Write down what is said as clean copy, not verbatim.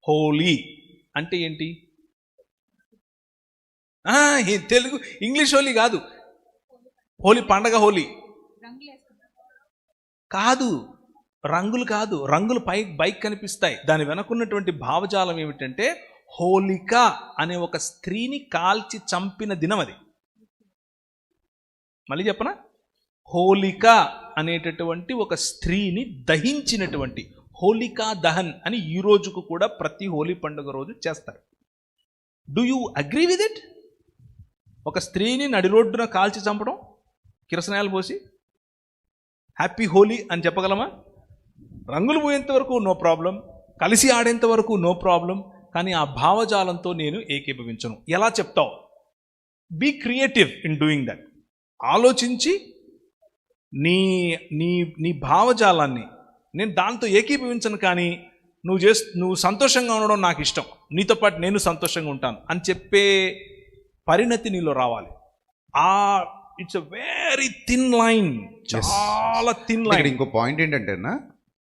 హోలీ అంటే ఏంటి? తెలుగు ఇంగ్లీష్ హోలీ కాదు, హోలీ పండగ హోలీ కాదు, రంగులు కాదు. రంగులు బైక్ కనిపిస్తాయి. దాని వెనకున్నటువంటి భావజాలం ఏమిటంటే హోలిక అనే ఒక స్త్రీని కాల్చి చంపిన దినం అది. మళ్ళీ చెప్పనా? హోలిక అనేటటువంటి ఒక స్త్రీని దహించినటువంటి హోలికా దహన్ అని ఈ రోజుకు కూడా ప్రతి హోలీ పండుగ రోజు చేస్తారు. Do you agree with it? ఒక స్త్రీని నడి రోడ్డున కాల్చి చంపడం, కిరసనాయలు పోసి హ్యాపీ హోలీ అని చెప్పగలమా? రంగులు పోయేంత వరకు నో ప్రాబ్లం, కలిసి ఆడేంత వరకు నో ప్రాబ్లం. కానీ ఆ భావజాలంతో నేను ఏకీభవించను. ఎలా చెప్తావు? Be creative in doing that. ఆలోచించి నీ నీ నీ భావజాలాన్ని, నేను దాంతో ఏకీభవించను, కానీ నువ్వు సంతోషంగా ఉండడం నాకు ఇష్టం, నీతో పాటు నేను సంతోషంగా ఉంటాను అని చెప్పే పరిణతి నీలో రావాలి. It's a very thin line, చాలా థిన్ లైన్. ఇంకో పాయింట్ ఏంటంటే